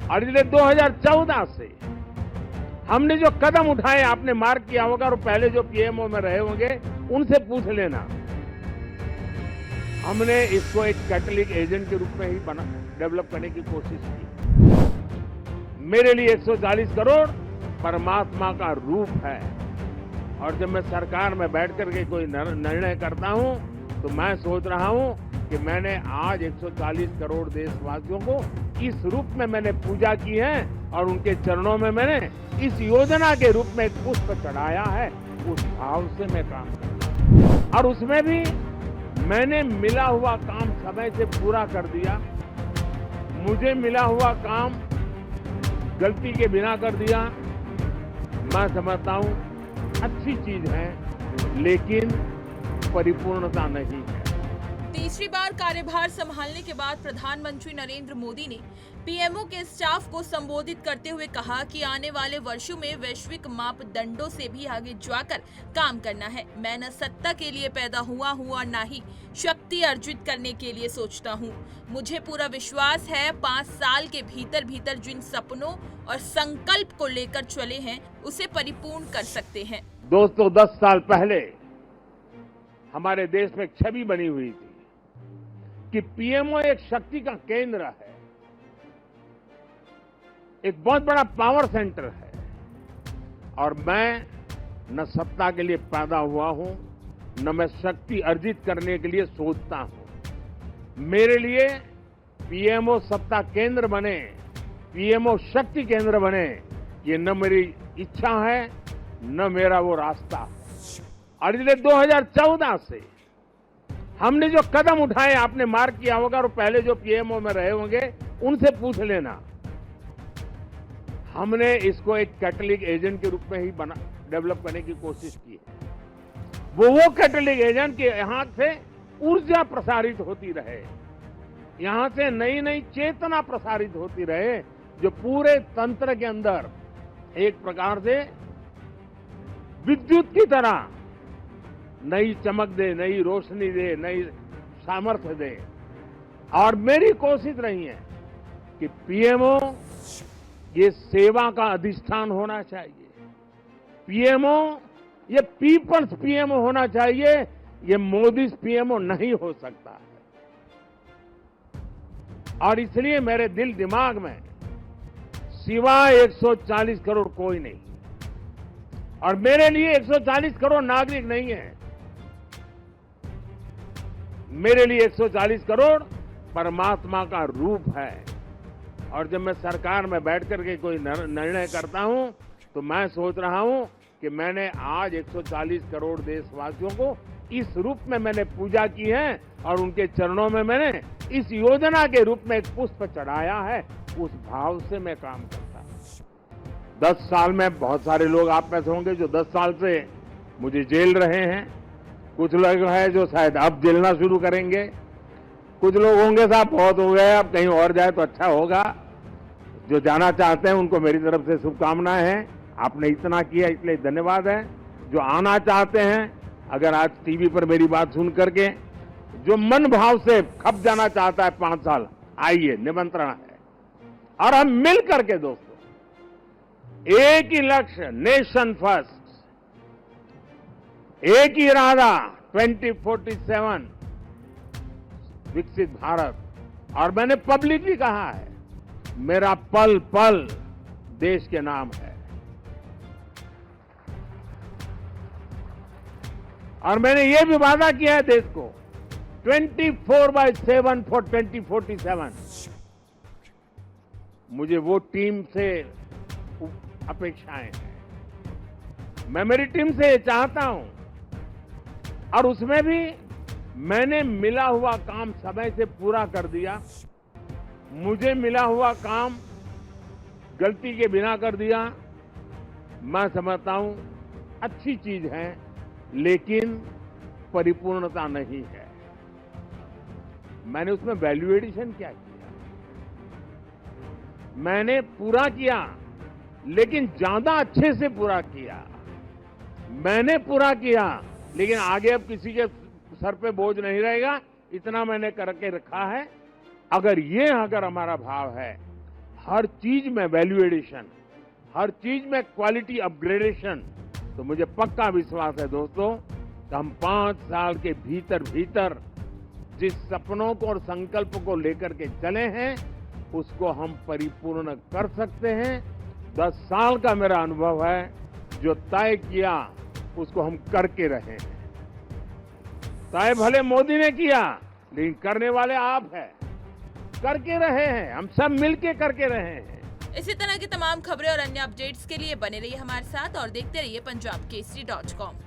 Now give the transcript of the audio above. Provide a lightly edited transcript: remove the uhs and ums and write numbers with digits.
और इसलिए 2014 से हमने जो कदम उठाए, आपने मार्क किया होगा, और पहले जो पीएमओ में रहे होंगे उनसे पूछ लेना, हमने इसको एक कैटलिक एजेंट के रूप में ही डेवलप करने की कोशिश की। मेरे लिए 140 करोड़ परमात्मा का रूप है, और जब मैं सरकार में बैठ करके कोई निर्णय करता हूं तो मैं सोच रहा हूं कि मैंने आज 140 करोड़ देशवासियों को इस रूप में मैंने पूजा की है, और उनके चरणों में मैंने इस योजना के रूप में एक पुष्प चढ़ाया है। उस भाव से मैं काम करता हूं, और उसमें भी मैंने मिला हुआ काम समय से पूरा कर दिया। मुझे मिला हुआ काम गलती के बिना कर दिया। मैं समझता हूं अच्छी चीज है, लेकिन परिपूर्णता नहीं है। तीसरी बार कार्यभार संभालने के बाद प्रधानमंत्री नरेंद्र मोदी ने पीएमओ के स्टाफ को संबोधित करते हुए कहा कि आने वाले वर्षों में वैश्विक मापदंडों से भी आगे जाकर काम करना है। मैं न सत्ता के लिए पैदा हुआ हूँ और न ही शक्ति अर्जित करने के लिए सोचता हूँ। मुझे पूरा विश्वास है 5 साल के भीतर जिन सपनों और संकल्प को लेकर चले हैं उसे परिपूर्ण कर सकते हैं। दोस्तों, 10 साल पहले हमारे देश में एक छवि बनी हुई थी कि पीएमओ एक शक्ति का केंद्र है, एक बहुत बड़ा पावर सेंटर है, और मैं न सत्ता के लिए पैदा हुआ हूं, न मैं शक्ति अर्जित करने के लिए सोचता हूं। मेरे लिए पीएमओ सत्ता केंद्र बने, पीएमओ शक्ति केंद्र बने, ये न मेरी इच्छा है न मेरा वो रास्ता है। और इसलिए 2014 से हमने जो कदम उठाए, आपने मार्क किया होगा, और पहले जो पीएमओ में रहे होंगे उनसे पूछ लेना, हमने इसको एक कैटलिक एजेंट के रूप में ही डेवलप करने की कोशिश की है। वो कैटलिक एजेंट के यहां से ऊर्जा प्रसारित होती रहे, यहां से नई नई चेतना प्रसारित होती रहे, जो पूरे तंत्र के अंदर एक प्रकार से विद्युत की तरह नई चमक दे, नई रोशनी दे, नई सामर्थ्य दे। और मेरी कोशिश रही है कि पीएमओ ये सेवा का अधिष्ठान होना चाहिए, पीएमओ ये पीपल्स पीएमओ होना चाहिए, ये मोदी पीएमओ नहीं हो सकता है। और इसलिए मेरे दिल दिमाग में सिवाय 140 करोड़ कोई नहीं, और मेरे लिए 140 करोड़ नागरिक नहीं है, मेरे लिए 140 करोड़ परमात्मा का रूप है। और जब मैं सरकार में बैठ करके कोई निर्णय करता हूं तो मैं सोच रहा हूं कि मैंने आज 140 करोड़ देशवासियों को इस रूप में मैंने पूजा की है, और उनके चरणों में मैंने इस योजना के रूप में एक पुष्प चढ़ाया है। उस भाव से मैं काम करता हूं। 10 साल में बहुत सारे लोग आप में से होंगे जो 10 साल से मुझे जेल रहे हैं, कुछ लोग हैं जो शायद अब जेलना शुरू करेंगे, कुछ लोग होंगे साहब बहुत हो गए, अब कहीं और जाए तो अच्छा होगा। जो जाना चाहते हैं उनको मेरी तरफ से शुभकामनाएं हैं। आपने इतना किया इसलिए धन्यवाद है। जो आना चाहते हैं, अगर आज टीवी पर मेरी बात सुन करके जो मन भाव से खप जाना चाहता है 5 साल, आइए, निमंत्रण है। और हम मिल करके दोस्तों एक ही लक्ष्य, नेशन फर्स्ट, एक ही इरादा, 2047 विकसित भारत। और मैंने पब्लिकली कहा है, मेरा पल पल देश के नाम है, और मैंने ये भी वादा किया है देश को 24/7 फॉर 2047। मुझे वो टीम से अपेक्षाएं हैं, मैं मेरी टीम से चाहता हूं, और उसमें भी मैंने मिला हुआ काम समय से पूरा कर दिया। मुझे मिला हुआ काम गलती के बिना कर दिया। मैं समझता हूं अच्छी चीज है, लेकिन परिपूर्णता नहीं है। मैंने उसमें वैल्यू एडिशन क्या किया? मैंने पूरा किया, लेकिन ज्यादा अच्छे से पूरा किया। मैंने पूरा किया, लेकिन आगे अब किसी के सर पे बोझ नहीं रहेगा, इतना मैंने करके रखा है। अगर हमारा भाव है, हर चीज में वैल्यू एडिशन, हर चीज में क्वालिटी अपग्रेडेशन, तो मुझे पक्का विश्वास है दोस्तों कि हम 5 साल के भीतर भीतर जिस सपनों को और संकल्प को लेकर के चले हैं उसको हम परिपूर्ण कर सकते हैं। 10 साल का मेरा अनुभव है, जो तय किया उसको हम करके रहे हैं। तय भले मोदी ने किया, लेकिन करने वाले आप हैं, करके रहे हैं, हम सब मिलके करके रहे हैं। इसी तरह की तमाम खबरें और अन्य अपडेट्स के लिए बने रहिए हमारे साथ और देखते रहिए punjabkesari.com।